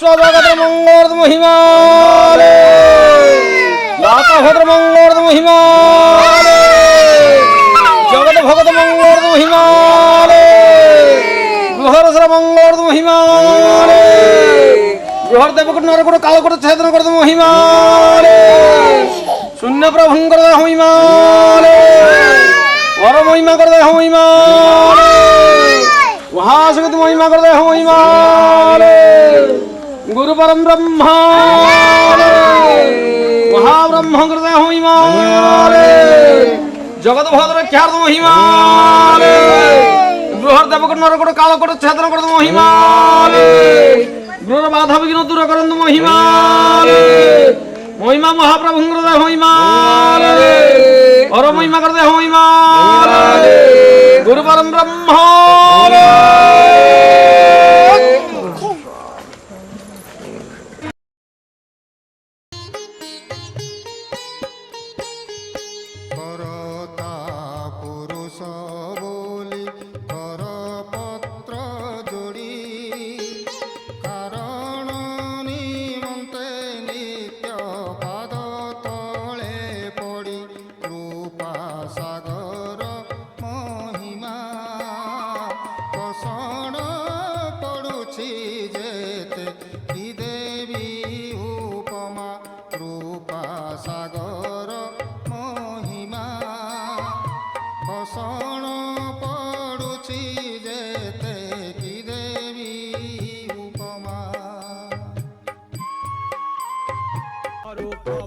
জগতের মঙ্গল মহিমালে দাতা ভদ্র মঙ্গল মহিমালে জগত ভগত মঙ্গল মহিমালে গ্রহর মঙ্গল মহিমালে গ্রহর দেবকুট নরকুট কালকুট ছেদন করত মহিমালে শূন্য প্রভঙ্কর মহিমালে বড় মহিমা করে মহিমালে মহাশক্তি মহিমা করে মহিমালে गुरु परम ब्रह्मा महाब्रह्म कृते महिमाले जगत भद्र ख्यात महिमाले गृहर देवक नरकट कालकट छेदन करत महिमाले गृहर बाधा विघ्न दूर करत महिमाले महिमा महाप्रभु कृते महिमाले और महिमा करते महिमाले गुरु परम ब्रह्मा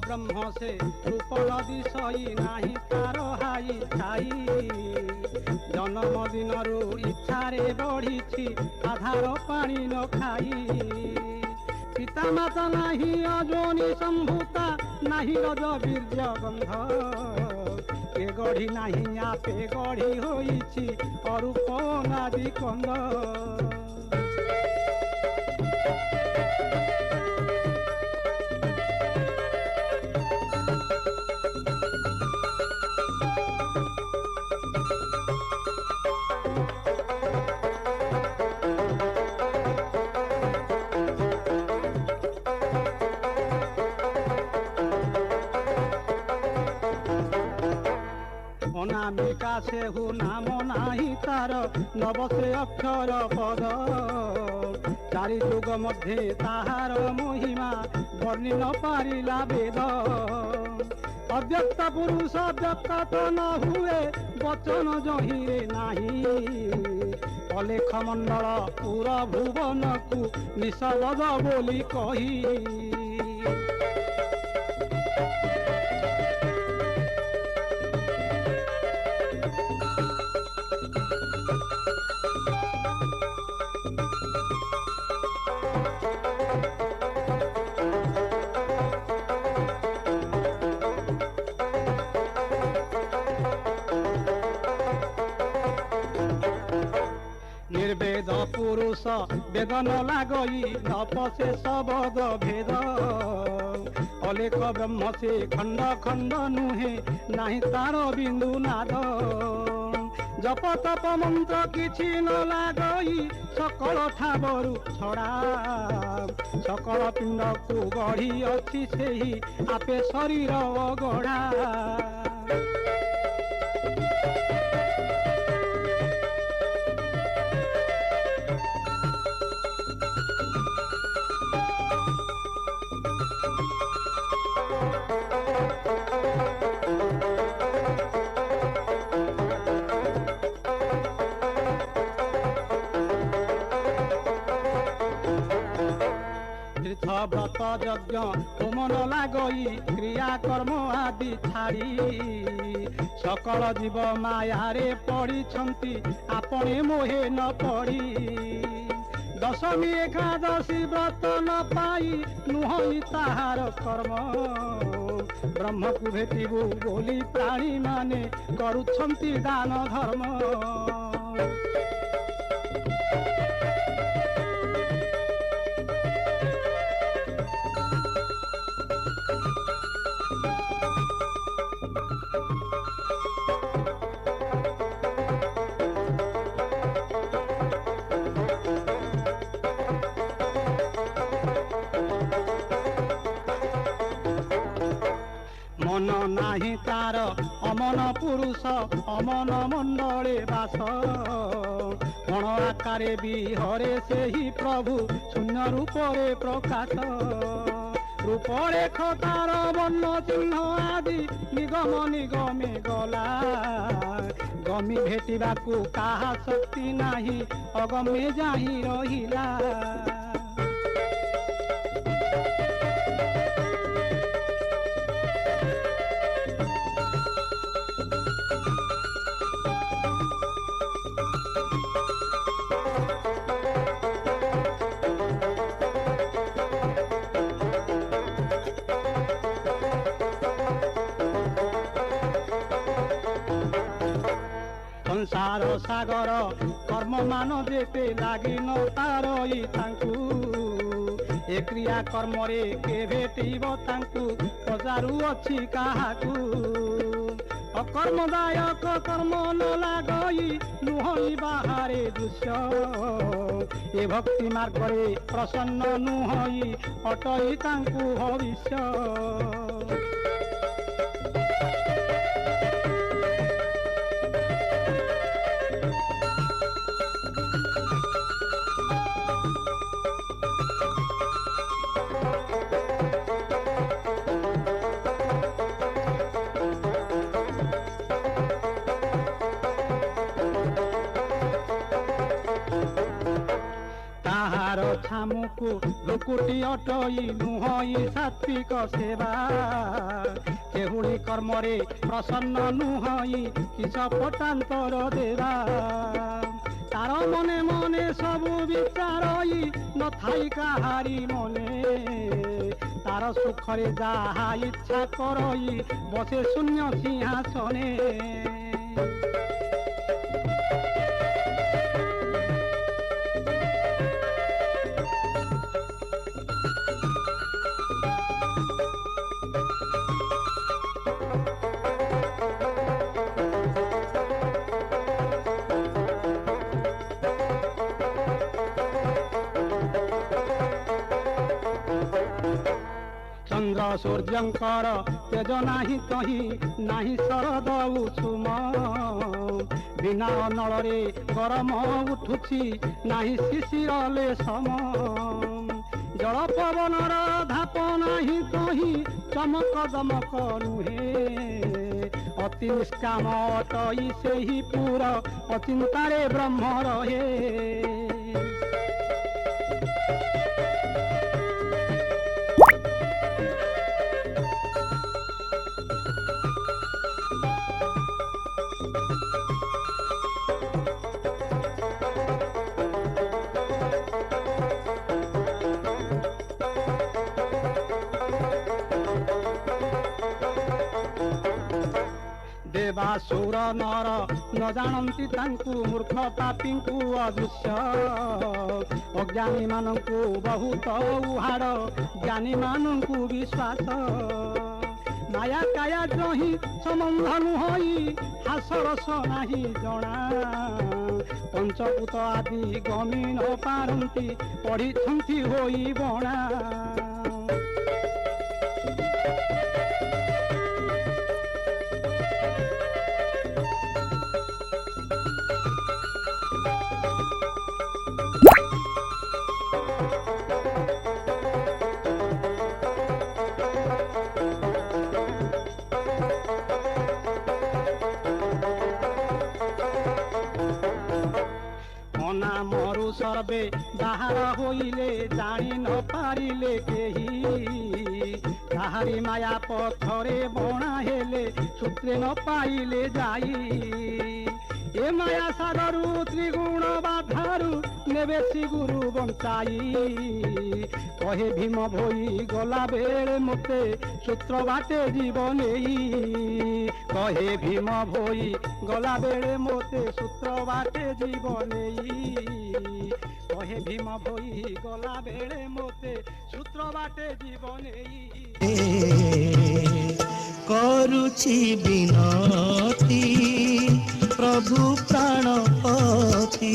ब्रह्म से रूप दिशई नाही तार हाई छाई जन्मदिन इच्छारे बढ़ी आधार पानी न खाई पिता माता नाही अजोनी संभूता नाही रज बीर्ज गंध के गढ़ी नाही आपे गढ़ी होईछि अरूप नादि कंद अनामिका से हु नाम नाही तार नवसे अक्षर पद चारि जुग मध्य ताहार महिमा वर्णि न पारिला वेद अव्यक्त पुरुष व्यक्त तो न हुए वचन जहिरे नाही अलेख मंडल पूरा भुवन को निशब्द बोली कही निर्वेद पुरुष वेद न लागई नपसे सबद भेद अलेख ब्रह्म से खंड खंड नुहे नाही तार बिंदु नाद जप तप मंत्र किछि न लागई सकल ठावरु छड़ा सकल पिंड को गढ़ी अछि सेही आपे शरीर गढ़ा व्रत यज्ञ होम न लागई क्रिया कर्म आदि छाड़ी सकल जीव मायारे पड़ी आपणे मोहे न पड़ी दशमी एकादशी व्रत न पाई नुहई ताहार कर्म ब्रह्म को भेटिबु बोली प्राणी माने करुछंती दान धर्म মন নাহি তার অমন পুরুষ অমন মণ্ডলে বাস কোণ আকারে বিহরে ସେହି প্রভু শূন্য রূপরে প্রকাশ রূপরেখ তার বর্ণ চিহ্ন আদি নিগম নিগমে গলা গমি ভেটিବାକୁ কাହା শক্তি ନାହିଁ অগমে যাহি রহিলা ସଂସାର ସାଗର କର୍ମ ମାନ ଯେତେ ଲାଗିନ ତାରଇ ତାଙ୍କୁ ଏ କ୍ରିୟା କର୍ମରେ କେ ଭେଟିବ ତାଙ୍କୁ ପଚାରୁଅଛି କାହାକୁ ଅକର୍ମଦାୟକ କର୍ମ ନ ଲାଗଇ ନୁହଁଇ ବାହାରେ ଦୃଶ୍ୟ ଏ ଭକ୍ତି ମାର୍ଗରେ ପ୍ରସନ୍ନ ନୁହଁଇ ଅଟଇ ତାଙ୍କୁ ଭବିଷ୍ୟ ଛାମୁକୁ ଲୁକୁଟି ଅଟଇ ନୁହଁଇ ସାତ୍ବିକ ସେବା କେହୁଳି କର୍ମରେ ପ୍ରସନ୍ନ ନୁହଁଇ କିସ ପଟାନ୍ତର ଦେବା ତାର ମନେ ମନେ ସବୁ ବିଚାରଇ ନଥାଇ କାହାରି ମନେ ତାର ସୁଖରେ ଯାହା ଇଚ୍ଛା କରଇ ବସେ ଶୂନ୍ୟ ସିଂହାସନେ ଚନ୍ଦ୍ର ସୂର୍ଯ୍ୟଙ୍କର ତେଜ ନାହିଁ ତହିଁ ନାହିଁ ଶରଦ ଉଷୁମ ବିନା ଅନଳରେ ଗରମ ଉଠୁଛି ନାହିଁ ଶିଶିରଲେ ସମ ଜଳ ପବନର ଧାପ ନାହିଁ ତହିଁ ଚମକ ଦମକ ନୁହେଁ ଅତି ନିଷ୍କାମ ଅଟଇ ସେହି ପୁର ଅଚିନ୍ତାରେ ବ୍ରହ୍ମ ରହେ ଦେବାସୁର ନର ନ ଜାଣନ୍ତି ତାଙ୍କୁ ମୂର୍ଖ ପାପୀଙ୍କୁ ଅଦୃଶ୍ୟ ଅଜ୍ଞାନୀ ମାନଙ୍କୁ ବହୁତ ଉହାଡ଼ ଜ୍ଞାନୀ ମାନଙ୍କୁ ବିଶ୍ୱାସ ମାୟା କାୟା ଯହିଁ ସମ୍ବନ୍ଧ ନୁହଁଇ ହାସରସ ନାହିଁ ଜଣା ପଞ୍ଚଭୂତ ଆଦି ଗମି ନ ପାରନ୍ତି ପଢ଼ିଛନ୍ତି ହୋଇ ବଣା ମରୁ ସର୍ବେ ବାହାର ହୋଇଲେ ଜାଣି ନ ପାରିଲେ କେହି ତାହାରି ମାୟା ପଥରେ ବଣା ହେଲେ ସୂତ୍ରେ ନ ପାଇଲେ ଯାଇ ଏ ମାୟା ସାଗରୁ ତ୍ରିଗୁଣ ବାଧାରୁ ନେବେ ଶ୍ରୀ ଗୁରୁ ବଞ୍ଚାଇ କହେ ଭୀମ ଭୋଇ ଗଲା ବେଳେ ମୋତେ ସୂତ୍ର ବାଟେ ଯିବ ନେଇ କହେ ଭୀମ ଭୋଇ ଗଲା ବେଳେ ମୋତେ ସୂତ୍ର ବାଟେ ଯିବ ନେଇ କହେ ଭୀମ ଭୋଇ ଗଲା ବେଳେ ମୋତେ ସୂତ୍ର ବାଟେ ଯିବ ନେଇ କରୁଛି ବିନତି ପ୍ରଭୁ ପ୍ରାଣପତି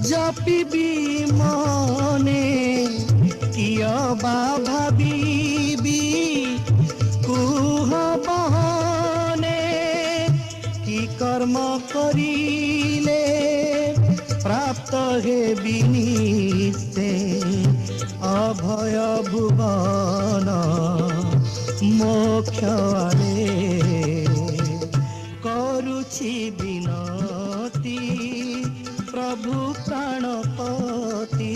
জপিবি মনে কিয় বা ভাবিবি কুহ বহনে কি কর্ম করিলে প্রাপ্ত হেবি নিস্তে অভয় ভুবন মোক্ষ আড়ে କରୁଛି ବିନତି ପ୍ରଭୁ ପ୍ରାଣପତି।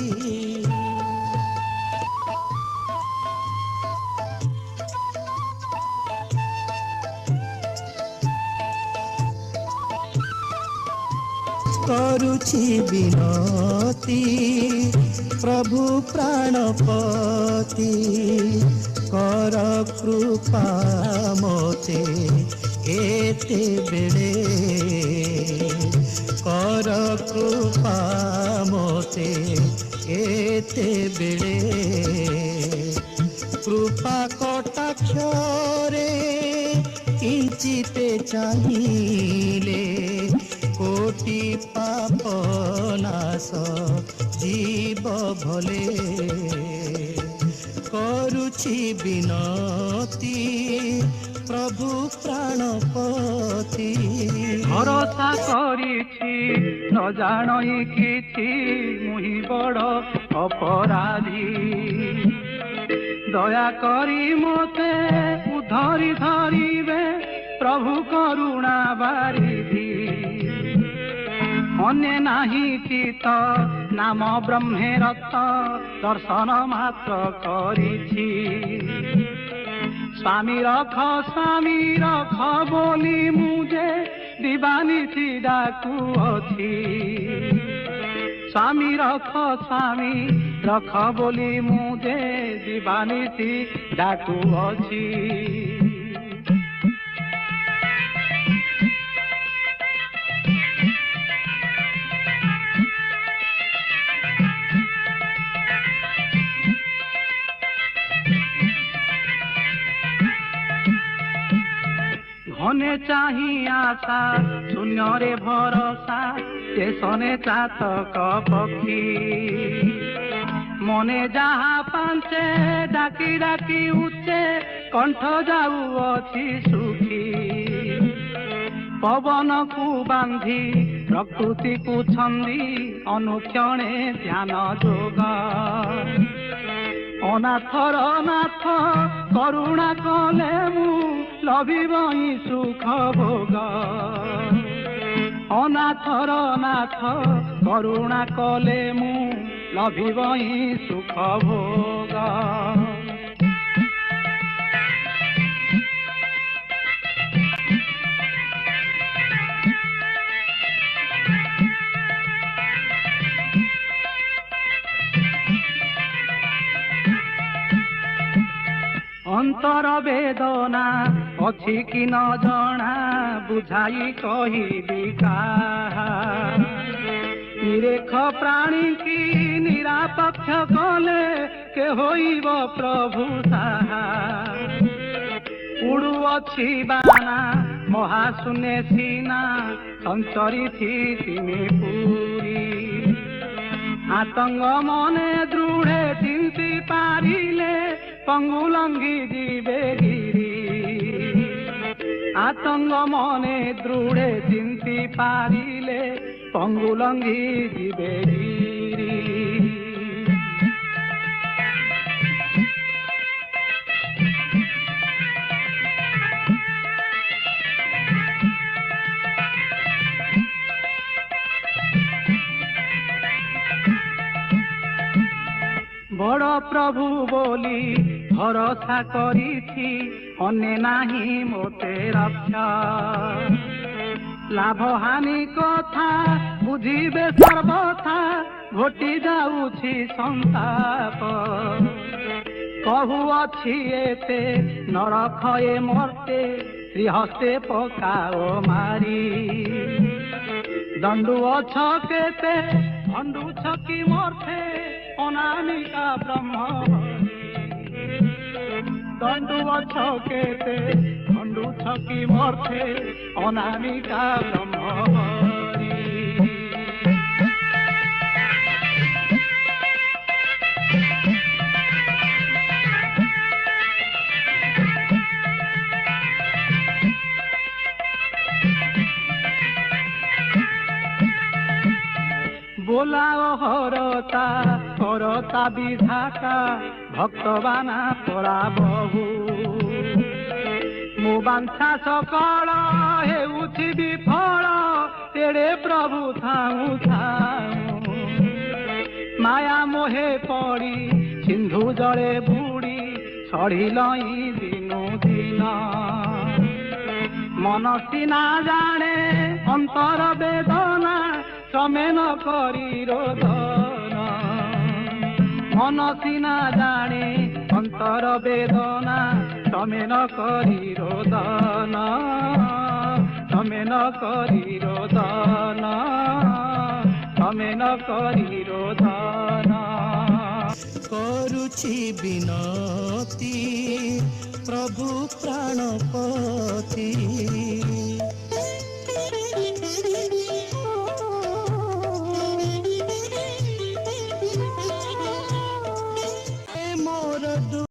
କରୁଛି ବିନତି ପ୍ରଭୁ ପ୍ରାଣପତି କର କୃପା ମୋତେ ଏତେ ବେଳେ କର କୃପା ମୋତେ ଏତେ ବେଳେ କୃପା କଟାକ୍ଷରେ କିଞ୍ଚିତେ ଚାହିଁଲେ কোটি পাপ নাশ জীব ভলে করুছি বিনতি প্রভু প্রাণপতি। ভরসা করিছি ন জানই কিছু মুহি বড় অপরাধী দয়া করি মতে উদ্ধরি ধরিবে প্রভু করুণা বারিধি মনে নাহি চিত নাম ব্রহ্মে রক্ত দর্শন মাত্র করিছি স্বামী রখ বলি মুজে দিবানিছি ডাকুଅছি স্বামী রখ বলি মুজে দিবানিছি ডাকুଅছি। ঘনে চাহি আশা শূন্যরে ভরসা তেসনে চাতক পক্ষী মনে যাহা পাঞ্চে ডাকি ডাকি উচ্চে কণ্ঠ যাউଅছি সুখী পবনকু বান্ধি প্রকৃতিকু ছন্দি অনুক্ষণে ধ্যান যোগ অনাথর নাথ করুণা কলে মু লভিবই সুখ ভোগ অনাথর নাথ করুণা কলে মু লভিবই সুখ ভোগ। অন্তর বেদনা অছি কি ন জনা বুঝাই কহিবি কাহা নিরেখ প্রাণী কি নিরাপক্ষ কলে কে হইব প্রভু সাহা উড়ুଅছি বানা মহাশূন্যে সিনা সঞ্চরিছি তিমি পুরী আতঙ্গ মনে দৃঢ়ে চিন্তি পারিলে পঙ্গু লঙ্ঘি ଯିବେ গিরি আতঙ্গ মনে দৃঢ়ে চিন্তি পারিলে পঙ্গু লঙ্ঘি ଯିବେ গিরি। বড় প্রভু বলি ভরসা করিছি অনে নাহি মোতে রক্ষা লাভ হানি কথা বুঝিবে সর্বথা ঘটি যাଉଛି সন্তাপ কহুଅছি এতে নরখয়ে মর্তে শ্রীহস্তে পকাও মারি দণ্ডুଅଛ কেতে ভণ্ডুছ কি মর্তে অনামিকা ব্রহ্ম দণ্ডুଅଛ কেতে ভণ্ডুছ কি মর্তে অনামিকা ব্রহ্ম बोलाओ हरता करता विधाता भक्तबाना परा बहु मो बांछा सकल हेउछि विफल तेरे प्रभु थाऊ थाऊ माया मोहे पड़ी सिंधु जले बुड़ी सड़िलई दिनु दिन मन सिना जाने अंतर वेदना समेन करी रोदन मन सिना जाने अंतर वेदना समेन करी रोदन समेन करी रोदन समेन करी रोदन କରୁଛି ବିନତି ପ୍ରଭୁ ପ୍ରାଣପତି